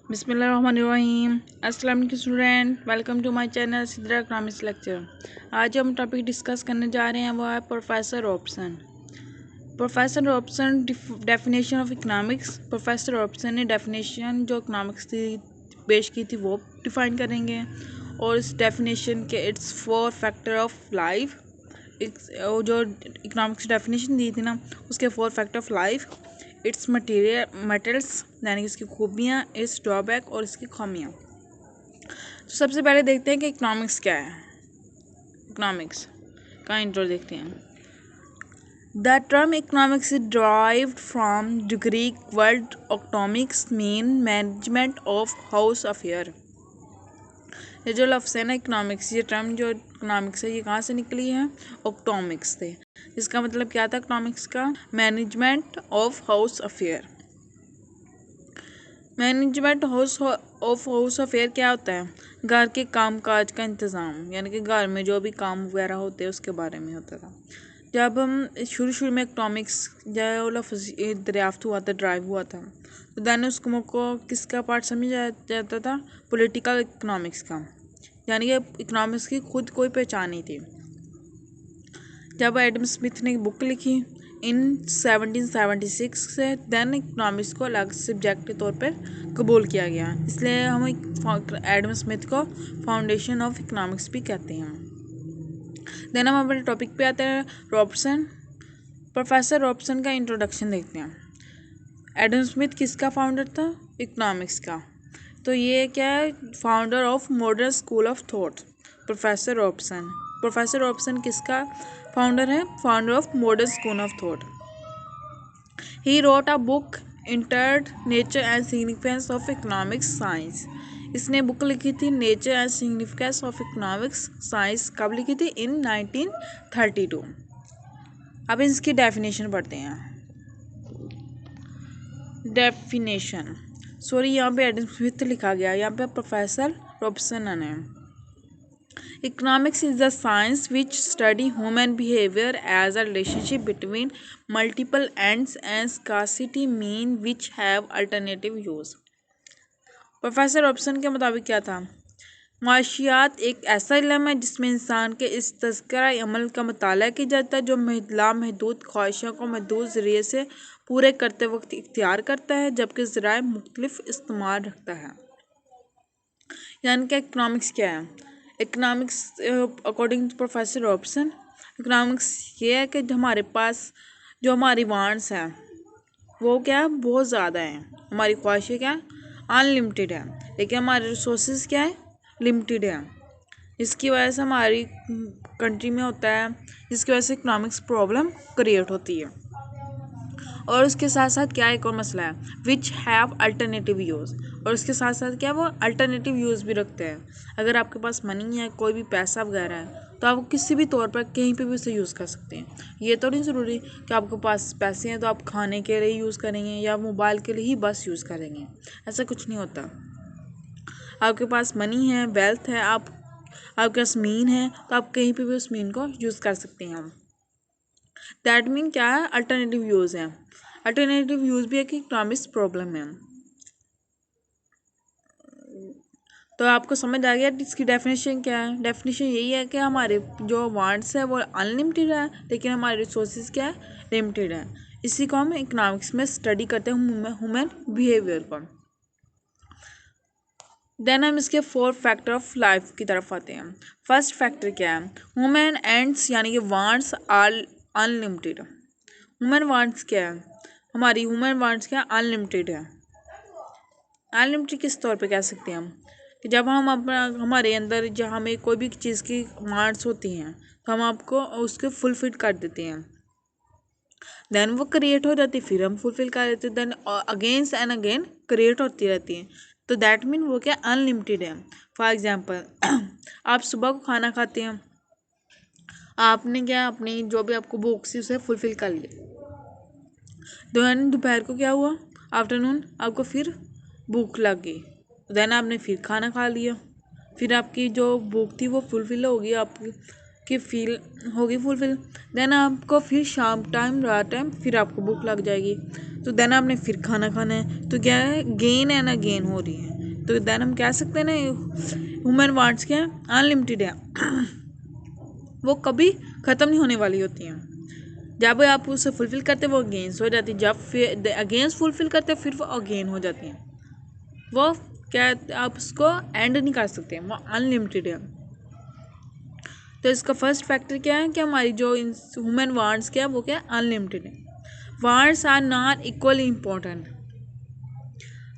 बिस्मिल्लाहिर्रहमानिर्रहीम। अस्सलाम वालेकुम student, welcome to my channel Sidra economics lecture. आज हम टॉपिक डिस्कस करने जा रहे हैं वो है professor Robson. Professor Robson definition of economics. Professor Robson ने डेफिनेशन जो इकनॉमिक्स की पेश की थी वो डिफ़ाइन करेंगे और इस डेफिनेशन के इट्स 4 फैक्टर ऑफ लाइफ, जो इकनॉमिक्स डेफिनेशन दी थी ना उसके 4 factor of life, it's materials यानी कि इसकी खूबियाँ, इट्स ड्रॉबैक और इसकी खामियाँ। तो सबसे पहले देखते हैं कि इकनॉमिक्स क्या है। इकनॉमिक्स का इंट्रो देखते हैं। The term economics is derived from the Greek word economics mean management of house affair. ये जो लफ्ज़ है ना इकनॉमिक्स, ये टर्म जो इकनॉमिक्स है ये कहाँ से निकली है? इकोनॉमिक्स से। इसका मतलब क्या था इकनॉमिक्स का? Management of house affair. Management of house affair क्या होता है? घर के काम काज का इंतज़ाम, यानी कि घर में जो भी काम वगैरह होते हैं उसके बारे में होता था। जब हम शुरू में इकनॉमिक्स जब दरियाफ्त हुआ था, ड्राइव हुआ था, तो दैन उसको किसका पार्ट समझा जाता था? पॉलिटिकल इकनॉमिक्स का, यानी कि इकनॉमिक्स की खुद कोई पहचान नहीं थी। जब एडम स्मिथ ने बुक लिखी इन 1776 से, दैन इकनॉमिक्स को अलग सब्जेक्ट के तौर पर कबूल किया गया, इसलिए हम एडम स्मिथ को फाउंडेशन ऑफ इकनॉमिक्स भी कहते हैं। देन हम अपने टॉपिक पे आते हैं, रॉबसन। प्रोफेसर रॉबसन का इंट्रोडक्शन देखते हैं। एडम स्मिथ किसका फाउंडर था? इकनॉमिक्स का। तो ये क्या है? Founder of modern school of thought, professor Robson. Professor Robson किसका फाउंडर है? Founder of modern school of thought. He wrote a book entered nature and significance of economics science. इसने बुक लिखी थी nature and significance of economics science. कब लिखी थी? इन 1932। अब इसकी डेफिनेशन पढ़ते हैं। डेफिनेशन, सॉरी यहाँ पे एडम स्मिथ लिखा गया, यहाँ पे प्रोफेसर रॉबसन ने। Economics is the science which study human behavior as a relationship between multiple ends and scarcity mean which have alternative use। Professor Robson के मुताबिक क्या था? माशियात एक ऐसा इल्म है जिसमें इंसान के इस तज़किरा अमल का मुताला किया जाता है जो लामहदूद ख्वाहिशों को महदूद ज़रिए से पूरे करते वक्त इख्तियार करता है, जबकि ज़राए मुख्तलिफ इस्तेमाल रखता है। यानी कि इकनॉमिक्स क्या है? Economics according to professor Robson, economics ये है कि हमारे पास जो हमारी वांट्स हैं वो क्या है? बहुत ज़्यादा हैं। हमारी ख्वाहिशें क्या है? अनलिमिटेड है, लेकिन हमारे रिसोर्सेज क्या है? लिमिटेड है। इसकी वजह से हमारी कंट्री में होता है, जिसकी वजह से इकनॉमिक्स प्रॉब्लम क्रिएट होती है। और उसके साथ साथ क्या एक और मसला है, विच हैव अल्टरनेटिव यूज़। और उसके साथ साथ क्या वो अल्टरनेटिव यूज़ भी रखते हैं। अगर आपके पास मनी है, कोई भी पैसा वगैरह है, तो आप किसी भी तौर पर कहीं पे भी उसे यूज़ कर सकते हैं। ये तो नहीं ज़रूरी कि आपके पास पैसे हैं तो आप खाने के लिए यूज़ करेंगे या मोबाइल के लिए ही बस यूज़ करेंगे, ऐसा कुछ नहीं होता। आपके पास मनी है, वेल्थ है, आपके पास मीन है, तो आप कहीं पे भी उस मीन को यूज़ कर सकते हैं। दैट मीन क्या है? अल्टरनेटिव यूज़ है। अल्टरनेटिव यूज़ भी है कि इकोनॉमिक्स प्रॉब्लम है। तो आपको समझ आ गया इसकी डेफिनेशन क्या है? डेफिनेशन यही है कि हमारे जो वांट्स है वो अनलिमिटेड है, लेकिन हमारे रिसोर्सेज क्या है? लिमिटेड है। इसी को हम इकोनॉमिक्स में स्टडी करते हैं, ह्यूमन बिहेवियर को। देन हम इसके 4 फैक्टर ऑफ लाइफ की तरफ आते हैं। फर्स्ट फैक्टर क्या है? ह्यूमन एंड्स यानी कि wants are unlimited. Human wants क्या है? हमारी ह्यूमन वांट्स क्या? अनलिमिटेड है। अनलिमिटेड किस तौर पे कह सकते हैं हम? कि जब हम अपना हमारे अंदर जब हमें कोई भी चीज़ की वांट्स होती हैं तो हम आपको उसके फुलफिल कर देते हैं, देन वो क्रिएट हो जाती है, फिर हम फुलफिल कर देते हैं, then against and again create होती रहती हैं। तो दैट मीन वो क्या? अनलिमिटेड है। फॉर एग्जांपल आप सुबह को खाना खाते हैं, आपने क्या अपनी जो भी आपको भूख सी उसे फुलफिल कर लिया, देन दोपहर को क्या हुआ? आफ्टरनून आपको फिर भूख लग गई, देन आपने फिर खाना खा लिया, फिर आपकी जो भूख थी वो फुलफिल होगी, आपकी फील होगी फुलफिल। देन आपको फिर शाम टाइम रात टाइम फिर आपको भूख लग जाएगी। तो देन आपने फिर खाना खाना है, तो क्या है, गेन है ना गेन हो रही है। तो देन हम कह सकते हैं ना ह्यूमन वांट्स क्या है, अनलिमिटेड है। वो कभी ख़त्म नहीं होने वाली होती हैं। जब आप उसे फुलफ़िल करते वो अगेंस्ट हो जाती है, जब फिर अगेंस्ट फुलफ़िल करते फिर वो अगेन हो जाती हैं। वो क्या, आप उसको एंड नहीं कर सकते, वो अनलिमिटेड है। तो इसका फर्स्ट फैक्टर क्या है कि हमारी जो ह्यूमन वांट्स क्या है वो क्या अनलिमिटेड है। Wants are not equally important.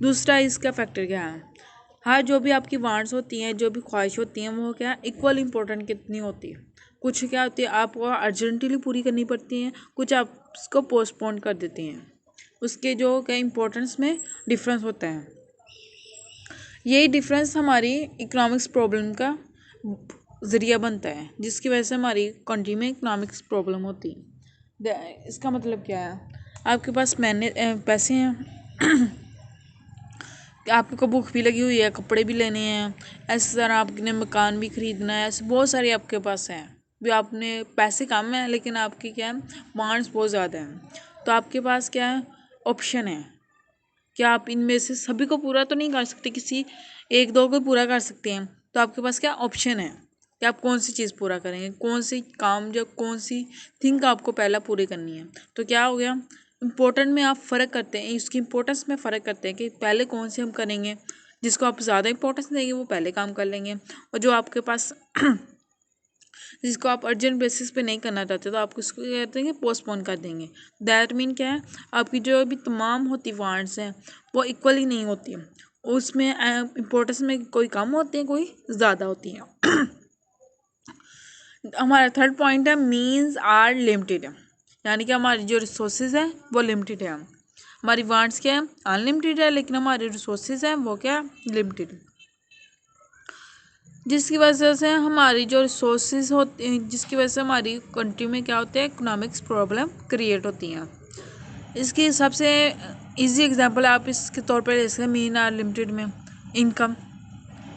दूसरा इसका फैक्टर क्या है, हाँ जो भी आपकी वांट्स होती हैं, जो भी ख्वाहिश होती हैं, वो क्या इक्वल इम्पोर्टेंट कितनी होती है। कुछ क्या होती है आपको अर्जेंटली पूरी करनी पड़ती हैं, कुछ आप उसको पोस्टपोन कर देती हैं। उसके जो क्या इम्पोर्टेंस में डिफरेंस होता है। यही डिफरेंस हमारी इकोनॉमिक्स प्रॉब्लम का ज़रिया बनता है, जिसकी वजह से हमारी कंट्री में इकोनॉमिक्स प्रॉब्लम होती है। इसका मतलब क्या है, आपके पास पैसे हैं आपको भूख भी लगी हुई है, कपड़े भी लेने हैं, ऐसे तरह आपने मकान भी ख़रीदना है, ऐसे बहुत सारे आपके पास हैं। भी आपने पैसे कम हैं लेकिन आपकी क्या है वांट्स बहुत ज़्यादा हैं। तो आपके पास क्या है ऑप्शन है कि आप इनमें से सभी को पूरा तो नहीं कर सकते, किसी एक दो को पूरा कर सकते हैं। तो आपके पास क्या ऑप्शन है कि आप कौन सी चीज़ पूरा करेंगे, कौन सी काम या कौन सी थिंग आपको पहला पूरी करनी है। तो क्या हो गया, इम्पोर्टेंट में आप फ़र्क करते हैं, उसकी इम्पोर्टेंस में फ़र्क करते हैं कि पहले कौन सी हम करेंगे। जिसको आप ज़्यादा इंपॉर्टेंस देंगे वो पहले काम कर लेंगे, और जो आपके पास जिसको आप अर्जेंट बेसिस पे नहीं करना चाहते तो आप उसको क्या कहते हैं पोस्टपोन कर देंगे। दैट मीन क्या है, आपकी जो भी तमाम होती वांट्स हैं वो इक्वली नहीं होती, उसमें इम्पोर्टेंस में कोई कम होती है कोई ज़्यादा होती है। हमारा थर्ड पॉइंट है मीन्स आर लिमिटेड, यानी कि हमारी जो रिसोर्सेज है वो लिमिटेड है। हमारी वांट्स क्या है अनलिमिटेड है, लेकिन हमारे रिसोर्सेज हैं वो क्या लिमिटेड, जिसकी वजह से हमारी जो रिसोर्सेज होते हैं, जिसकी वजह से हमारी कंट्री में क्या होते हैं इकोनॉमिक्स प्रॉब्लम क्रिएट होती हैं। इसकी सबसे इजी एग्जांपल आप इसके तौर पर ले सकते हैं मीन आर लिमिटेड में इनकम।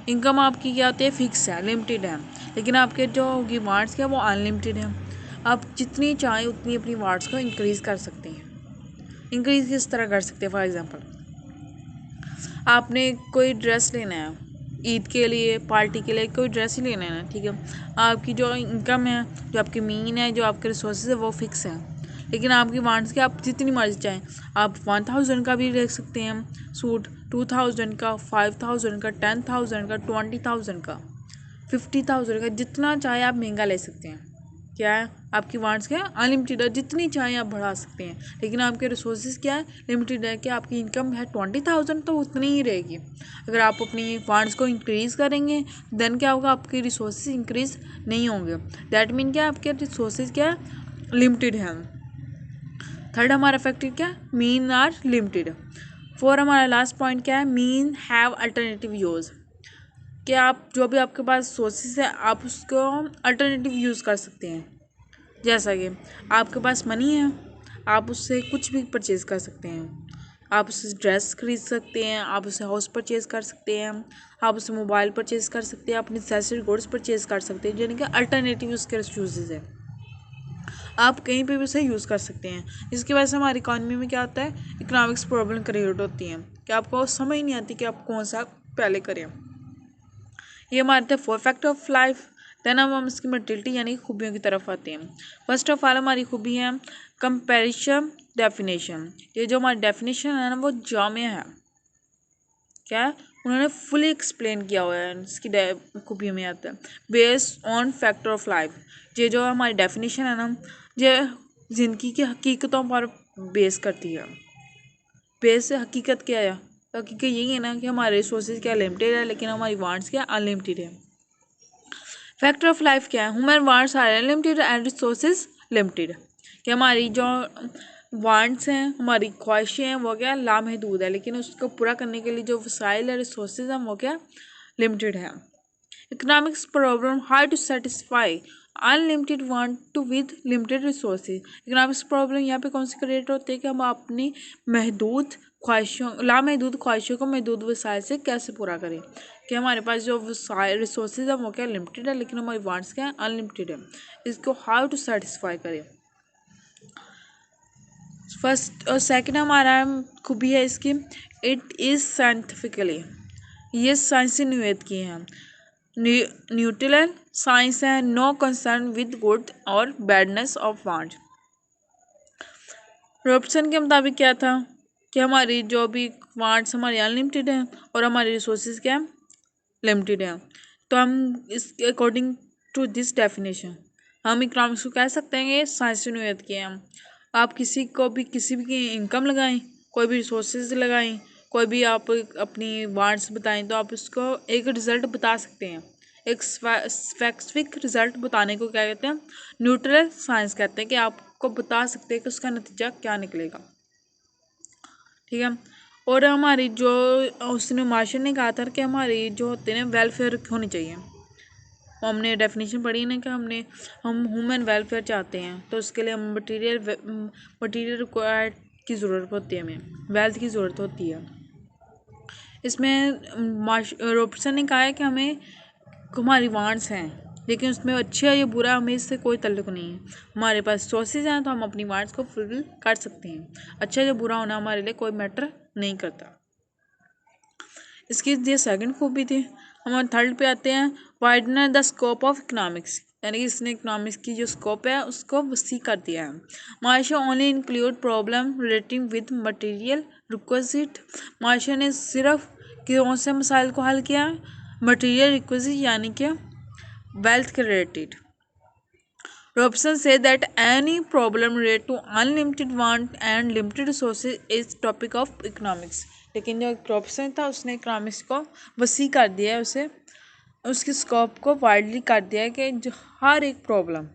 इनकम आपकी क्या होती है फिक्स है, लिमिटेड है, लेकिन आपके जो होगी वार्ड्स क्या वो अनलिमिटेड है। आप जितनी चाहें उतनी अपनी वार्ड्स को इंक्रीज़ कर सकते हैं। इंक्रीज़ किस तरह कर सकते हैं, फॉर एग्जांपल आपने कोई ड्रेस लेना है ईद के लिए, पार्टी के लिए कोई ड्रेस ही लेना है ना, ठीक है। आपकी जो इनकम है, जो आपकी मीन है, जो आपके रिसोर्सेज है वो फिक्स है, लेकिन आपकी वांट्स के आप जितनी मर्जी चाहें, आप 1000 का भी ले सकते हैं सूट, 2000 का, 5000 का, 10,000 का, 20,000 का, 50,000 का, जितना चाहे आप महंगा ले सकते हैं। क्या है आपकी वांट्स क्या है अनलिमिटेड है, जितनी चाहें आप बढ़ा सकते हैं, लेकिन आपके रिसोर्सेज क्या है लिमिटेड है। कि आपकी इनकम है 20,000 तो उतनी ही रहेगी। अगर आप अपनी वांट्स को इंक्रीज़ करेंगे देन क्या होगा, आपके रिसोर्सेज इंक्रीज़ नहीं होंगे। दैट मीन क्या आपके रिसोर्सेज क्या है लिमिटेड है। थर्ड हमारा फैक्टर क्या मीन आर लिमिटेड। फोर हमारा लास्ट पॉइंट क्या है मीन हैव अल्टरनेटिव यूज़। कि आप जो भी आपके पास सोर्सेज है आप उसको अल्टरनेटिव यूज़ कर सकते हैं। जैसा कि आपके पास मनी है, आप उससे कुछ भी परचेज़ कर सकते हैं। आप उससे ड्रेस खरीद सकते हैं, आप उससे हाउस परचेज़ कर सकते हैं, आप उससे मोबाइल परचेज़ कर सकते हैं, अपनी नेसेसरी गुड्स परचेज़ कर सकते हैं, यानी कि अल्टरनेटिव उसके यूजेज़ है। आप कहीं पे भी उसे यूज़ कर सकते हैं। इसकी वजह से हमारी इकॉनमी में क्या होता है इकोनॉमिक्स प्रॉब्लम क्रिएट होती हैं कि आपको समझ नहीं आती कि आप कौन सा पहले करें। ये हमारे थे 4 फैक्टर ऑफ लाइफ। देन हम इसकी मर्टिलिटी यानी खूबियों की तरफ आते हैं। फर्स्ट ऑफ ऑल हमारी खूबी है कंपैरिजन डेफिनेशन। ये जो हमारी डेफिनेशन है ना वो जामे है, क्या है उन्होंने फुली एक्सप्लेन किया हुआ है, इसकी खूबियों में आता है based on factor of life. ये जो हमारी डेफिनेशन है ना ये ज़िंदगी की हकीकतों पर बेस करती है। बेस हकीकत क्या है, तो हकीकत यही है ना कि हमारे रिसोर्सेज क्या लिमिटेड है, लेकिन हमारी वांट्स क्या अनलिमिटेड है। फैक्टर ऑफ लाइफ क्या है, human wants are unlimited and resources limited. कि हमारी जो वांट्स हैं, हमारी ख्वाहिशें हैं वो क्या लामहदूद है, लेकिन उसको पूरा करने के लिए जो वसाइल है रिसोर्सेज हैं वो क्या लिमिटेड है। Economics problem how to satisfy unlimited want to with limited resources. Economics problem यहाँ पे कौन सी क्रिएट होती है कि हम अपनी महदूद ख्वाहिशों लामहदूद ख्वाहिशों को महदूद वसाइल से कैसे पूरा करें। कि हमारे पास जो रिसोर्सेज है वो क्या लिमिटेड है, लेकिन हमारी वांट्स क्या है अनलिमिटेड है। इसको हाउ टू सेटिस्फाई करें। फर्स्ट और सेकंड हमारा खूबी है इसकी, इट इज़ साइंटिफिकली, ये साइंस से निवेद किए हैं। न्यूट्रल साइंस है, नो कंसर्न विद गुड और बैडनेस ऑफ वांट। रॉबसन के मुताबिक क्या था कि हमारी जो भी वांट्स हमारी अनलिमिटेड हैं और हमारी रिसोर्सेज क्या है, लिमिटेड है। तो हम इसके अकॉर्डिंग टू दिस डेफिनेशन हम इकोनॉमिक्स को कह सकते हैं कि साइंस से निवेद किए हैं। आप किसी को भी किसी भी की इनकम लगाएं, कोई भी रिसोर्सेज लगाएं, कोई भी आप अपनी वांट्स बताएं, तो आप उसको एक रिज़ल्ट बता सकते हैं। एक स्पेसिफिक रिज़ल्ट बताने को क्या कहते हैं, न्यूट्रल साइंस कहते हैं, कि आपको बता सकते हैं कि उसका नतीजा क्या निकलेगा। ठीक है। और हमारी जो उसने मार्शल ने कहा था कि हमारी जो होते हैं वेलफेयर होनी चाहिए। हमने डेफिनेशन पढ़ी ना कि हम ह्यूमन वेलफेयर चाहते हैं, तो उसके लिए हम मटीरियल रिक्वायर्ड की ज़रूरत होती है, हमें वेल्थ की ज़रूरत होती है। इसमें रॉबर्टसन ने कहा है कि हमारी वांट्स हैं, लेकिन उसमें अच्छा या बुरा हमें इससे कोई ताल्लुक नहीं है। हमारे पास सोर्सेज हैं तो हम अपनी वांट्स को फुलफिल कर सकते हैं। अच्छा या बुरा होना हमारे लिए कोई मैटर नहीं करता। इसकी ये सेकंड खूबी थी। हम थर्ड पे आते हैं, widen the scope of economics, यानी कि इसने इकोनॉमिक्स की जो स्कोप है उसको वसी कर दिया है। Marshall only include problem relating with material requisite. Marshall ने सिर्फ कौन से मसाइल को हल किया, मटेरियल रिक्विजिट यानी कि वेल्थ के related. Robson said that any problem related to unlimited want and limited resources is topic of economics. लेकिन जो रॉबसन था उसने इकोनॉमिक्स को वसी कर दिया है, उसे उसकी स्कोप को वाइडली कर दिया है कि जो हर एक प्रॉब्लम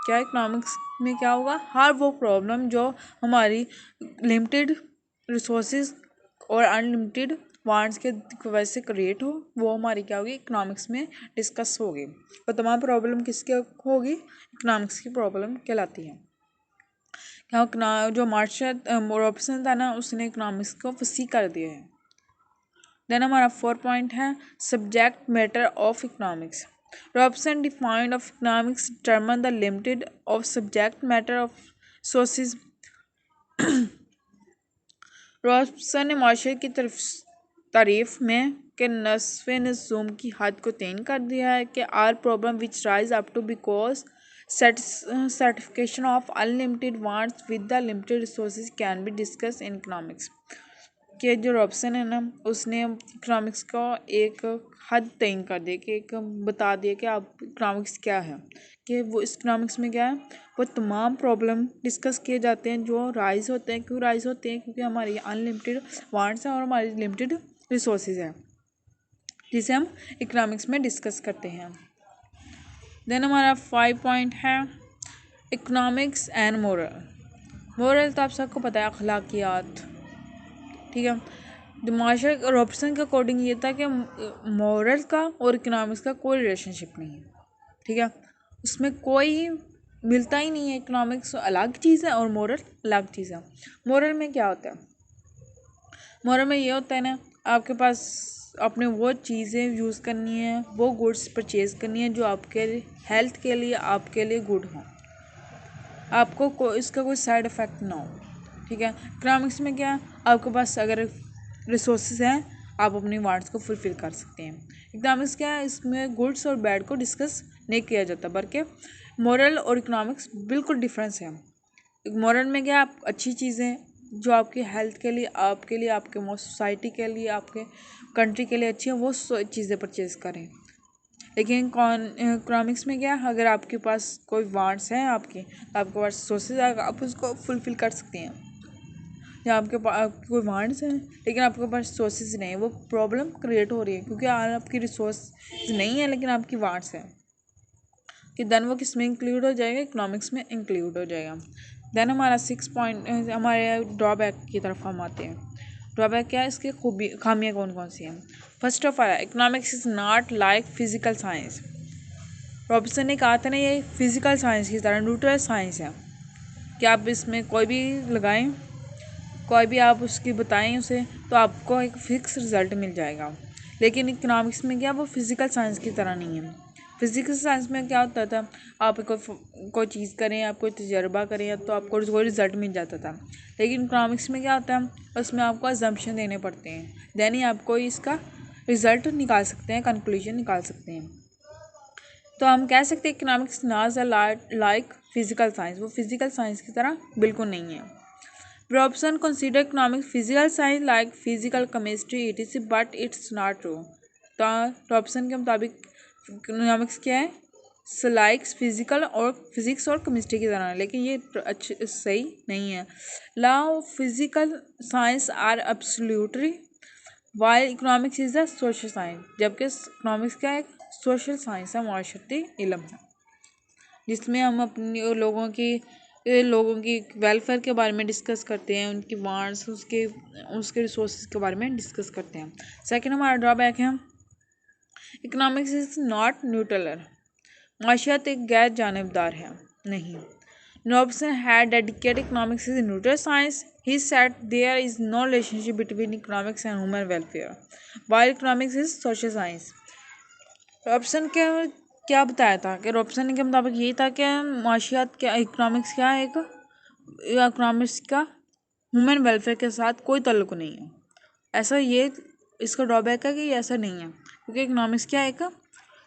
क्या इकोनॉमिक्स में क्या होगा, हर वो प्रॉब्लम जो हमारी लिमिटेड रिसोर्सेज और अनलिमिटेड वांट्स के वजह से क्रिएट हो, वो हमारी क्या होगी, इकोनॉमिक्स में डिस्कस होगी। और तमाम प्रॉब्लम किसके होगी, इकोनॉमिक्स की प्रॉब्लम कहलाती है। क्या जो मार्शल रॉबसन था ना, उसने इकोनॉमिक्स को वसी कर दिया है। देन हमारा 4 पॉइंट है, subject matter of economics. Robson defined of economics determine the limited of subject matter of sources. Robson ने मार्शल की तारीफ में के नस्फ़े नज़ूम की हद को तयन कर दिया है कि are problem which rise up to because certification of unlimited wants with the limited resources can be discuss in economics. कि जो रॉबसन है ना, उसने इकोनॉमिक्स को एक हद तयन कर दिया, कि एक बता दिया कि आप इकोनॉमिक्स क्या है, कि वो इकोनॉमिक्स में क्या है, वो तमाम प्रॉब्लम डिस्कस किए जाते हैं जो राइज होते हैं। क्यों राइज होते हैं, क्योंकि हमारी अनलिमिटेड वांट्स हैं और हमारी लिमिटेड रिसोर्सेज हैं, जिसे हम इकोनॉमिक्स में डिस्कस करते हैं। देन हमारा 5 पॉइंट है, इकोनॉमिक्स एंड मोरल। मोरल तो आप सबको पता है, अखलाकियात। ठीक है। मार्शल रॉबसन के अकॉर्डिंग ये था कि मोरल का और इकोनॉमिक्स का कोई रिलेशनशिप नहीं है। ठीक है, उसमें कोई मिलता ही नहीं है। इकोनॉमिक्स अलग चीज़ है और मोरल अलग चीज़ है। मोरल में क्या होता है, मोरल में ये होता है ना, आपके पास अपने वो चीज़ें यूज़ करनी है, वो गुड्स परचेज़ करनी है जो आपके हेल्थ के लिए आपके लिए गुड हो, आपको इसका कोई साइड इफ़ेक्ट ना हो। ठीक है। इकोनॉमिक्स में क्या है, आपके पास अगर रिसोर्सेज हैं, आप अपनी वांट्स को फुलफ़िल कर सकते हैं। इकोनॉमिक्स क्या है, इसमें गुड्स और बैड को डिस्कस नहीं किया जाता, बल्कि मोरल और इकोनॉमिक्स बिल्कुल डिफरेंस है। मोरल में क्या, आप अच्छी चीज़ें जो आपकी हेल्थ के लिए, आपके लिए, आपके सोसाइटी के लिए, आपके कंट्री के लिए अच्छी हैं, वो चीज़ें परचेज़ करें। लेकिन इकोनॉमिक्स में क्या, अगर आपके पास कोई वांट्स हैं आपके, तो आपके पास सोर्सेज आएगा, आप उसको फुलफ़िल कर सकते हैं। या आपके पास कोई वांट्स हैं लेकिन आपके पास सोर्सेज नहीं है, वो प्रॉब्लम क्रिएट हो रही है क्योंकि आपकी रिसोर्स नहीं है लेकिन आपकी वांट्स हैं, कि देन वो किस में इंक्लूड हो जाएगा, इकोनॉमिक्स में इंक्लूड हो जाएगा। देन हमारा 6 पॉइंट, हमारे ड्रॉबैक की तरफ हम आते हैं। ड्रॉबैक क्या है, इसकी खूबी खामियाँ कौन कौन सी हैं। First of all, economics is not like physical science. Robson ने कहा था ना, ये फिजिकल साइंस की तरह न्यूट्रल साइंस है, कि आप इसमें कोई भी लगाएं, कोई भी आप उसकी बताएं उसे, तो आपको एक फ़िक्स रिज़ल्ट मिल जाएगा। लेकिन इकोनॉमिक्स में क्या, वो फिज़िकल साइंस की तरह नहीं है। फिजिकल साइंस में क्या होता था, आप कोई चीज़ करें, आप कोई तजर्बा करें तो आपको कोई रिजल्ट मिल जाता था। लेकिन इकोनॉमिक्स में क्या होता है, उसमें आपको अजम्पशन देने पड़ते हैं, देन ही आपको इसका रिजल्ट निकाल सकते हैं, कंक्लूजन निकाल सकते हैं। तो हम कह सकते हैं इकोनॉमिक्स नाज लाइक फिजिकल साइंस, वो फिजिकल साइंस की तरह बिल्कुल नहीं है। Robbins consider economics physical science like physical chemistry it is, but it's not true. तो रॉबसन के मुताबिक इकोनॉमिक्स क्या है, लाइक्स फिजिकल और फिजिक्स और केमिस्ट्री की तरह, लेकिन ये अच्छे सही नहीं है। Law of physical science are absolutely while economics is the social science, जबकि इकोनॉमिक्स क्या है, सोशल साइंस है, माशरती इल्म है, जिसमें हम अपने लोगों की वेलफेयर के बारे में डिस्कस करते हैं, उनकी वांट्स, उसके रिसोर्सेज के बारे में डिस्कस करते हैं। सेकंड हमारा ड्रॉबैक है, इकोनॉमिक्स इज नॉट न्यूट्रल, माशियत एक गैर जानबदार है नहीं। Robson had dedicated economics is a neutral science. He said there is no relationship between economics and human welfare, while economics is social science. Robson के क्या बताया था कि रॉबसन के मुताबिक यही था कि माशियात क्या, इकोनॉमिक्स क्या है, एक इकोनॉमिक्स का ह्यूमन वेलफेयर के साथ कोई ताल्लुक नहीं है। ऐसा ये इसका ड्रॉबैक है कि ये ऐसा नहीं है, क्योंकि इकोनॉमिक्स क्या है, एक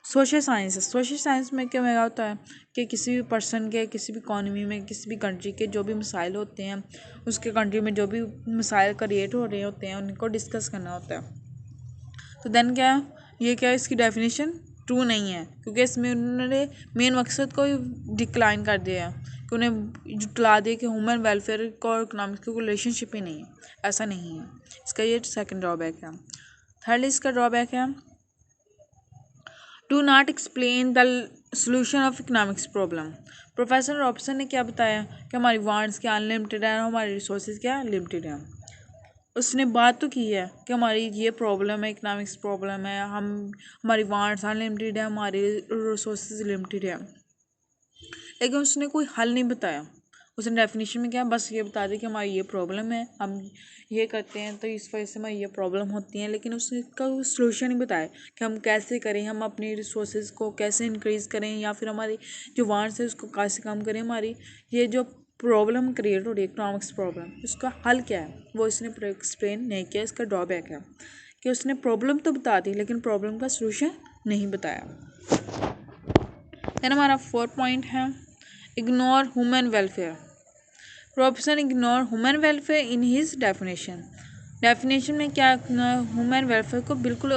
सोशल साइंस है। सोशल साइंस में क्या होता है कि किसी भी पर्सन के, किसी भी इकॉनमी में, किसी भी कंट्री के जो भी मसाइल होते हैं, उसके कंट्री में जो भी मसाइल क्रिएट हो रहे होते हैं, उनको डिस्कस करना होता है। तो देन क्या है, ये क्या है, इसकी डेफिनेशन ट्रू नहीं है, क्योंकि इसमें उन्होंने मेन मकसद को डिक्लाइन कर दिया है, कि उन्हें जुटला दिया कि ह्यूमन वेलफेयर का और इकोनॉमिक्स का कोई रिलेशनशिप ही नहीं है, ऐसा नहीं है। इसका ये सेकंड ड्रॉबैक है। थर्ड इसका ड्रॉबैक है, do not explain the solution of economics problem. Professor Robson ने क्या बताया कि हमारी वांट्स क्या अनलिमिटेड है, हमारे रिसोर्सेज क्या लिमिटेड है। उसने बात तो की है कि हमारी ये प्रॉब्लम है, इकोनॉमिक्स प्रॉब्लम है, हमारी वांट्स अनलिमिटेड है, हमारे रिसोर्सेज लिमिटेड है, लेकिन उसने कोई हल नहीं बताया। उसने डेफिनेशन में क्या बस ये बता दिया कि हमारी ये प्रॉब्लम है, हम ये करते हैं तो इस वजह से हमारी ये प्रॉब्लम होती है, लेकिन उसने इसका सोल्यूशन नहीं बताया कि हम कैसे करें, हम अपनी रिसोर्सेज को कैसे इंक्रीज़ करें, या फिर हमारी जो वांट्स है उसको कैसे कम करें, हमारी ये जो प्रॉब्लम क्रिएट हो रही है इकोनॉमिक्स प्रॉब्लम, उसका हल क्या है, वो इसने एक्सप्लेन नहीं किया। इसका ड्रॉबैक है कि उसने प्रॉब्लम तो बता दी, लेकिन प्रॉब्लम का सोल्यूशन नहीं बताया। देन हमारा फोर्थ पॉइंट है, ignore human welfare. Robson ignore human welfare in his definition. Definition में क्या, ह्यूमन वेलफेयर को बिल्कुल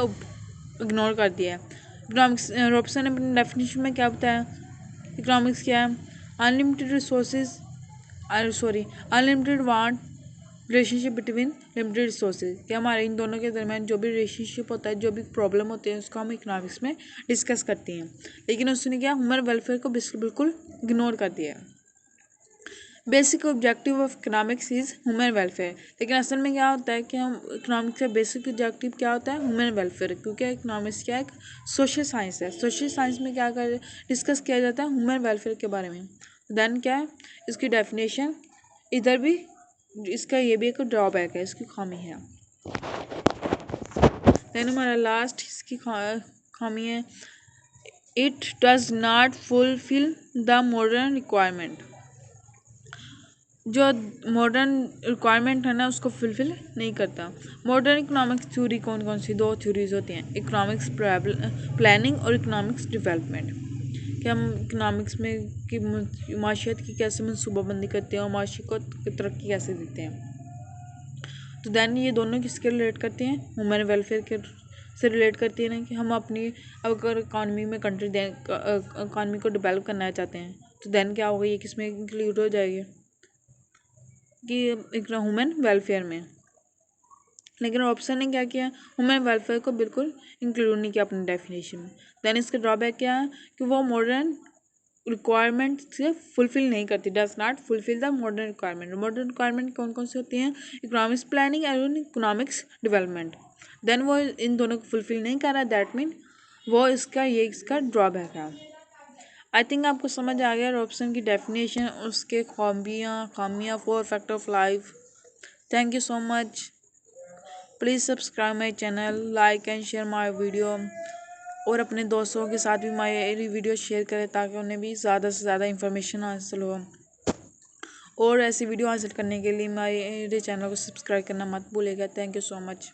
इग्नोर कर दिया है। इकोनॉमिक्स, रॉबसन ने अपनी डेफिनेशन में क्या बताया, इकोनॉमिक्स क्या है, unlimited resources, unlimited want relationship between limited resources, कि हमारे इन दोनों के दरमियान जो भी रिलेशनशिप होता है, जो भी प्रॉब्लम होते हैं, उसको हम इकोनॉमिक्स में डिस्कस करते हैं। लेकिन उसने क्या, ह्यूमन वेलफेयर को बिल्कुल इग्नोर कर दिया है। Basic objective of economics is human welfare, लेकिन असल में क्या होता है कि हम इकोनॉमिक्स का बेसिक ऑब्जेक्टिव क्या होता है, ह्यूमन वेलफेयर, क्योंकि इकोनॉमिक्स क्या है, एक सोशल साइंस है। सोशल साइंस में क्या कर डिस्कस किया जाता है, ह्यूमन वेलफेयर के बारे में। देन क्या है, इसकी डेफिनेशन इधर भी, इसका ये भी एक ड्रॉबैक है, इसकी खामी है। देन हमारा लास्ट इसकी खामी है, it does not fulfil the modern requirement. जो मॉडर्न रिक्वायरमेंट है ना, उसको फुलफिल नहीं करता। मॉडर्न इकोनॉमिक्स थ्योरी कौन कौन सी दो थ्योरीज होती हैं, इकोनॉमिक्स प्लानिंग और इकोनॉमिक्स डेवलपमेंट, कि हम इकोनॉमिक्स में कि माशियत की कैसे मनसूबाबंदी करते हैं और माशी को तरक्की कैसे देते हैं। तो दैन ये दोनों किसके रिलेट करते हैं, ह्यूमन वेलफेयर के से रिलेट करती है ना, कि हम अपनी अगर इकानमी में इकानमी को डेवलप करना चाहते हैं, तो दैन क्या होगा, ये किस में इंक्लूड हो जाएगी, कि ह्यूमन वेलफेयर में। लेकिन ऑप्शन ने क्या किया, ह्यूमन वेलफेयर को बिल्कुल इंक्लूड नहीं किया अपनी डेफिनेशन में। दैन इसका ड्रॉबैक क्या है, कि वो मॉडर्न रिक्वायरमेंट से फुलफिल नहीं करती, does not fulfil the modern requirement. Modern requirement कौन कौन सी होती हैं, economics planning and economics development. Then वो इन दोनों को फुलफिल नहीं कर रहा, दैट मीन वो इसका ड्रॉबैक है। आई थिंक आपको समझ आ गया रॉबसन की डेफिनेशन, उसके खामियाँ 4 factor of life. Thank you so much. Please subscribe my channel, like and share my video. और अपने दोस्तों के साथ भी मेरी वीडियो शेयर करें ताकि उन्हें भी ज़्यादा से ज़्यादा इंफॉर्मेशन हासिल हो। और ऐसी वीडियो हासिल करने के लिए मेरे चैनल को सब्सक्राइब करना मत भूलिएगा। Thank you so much.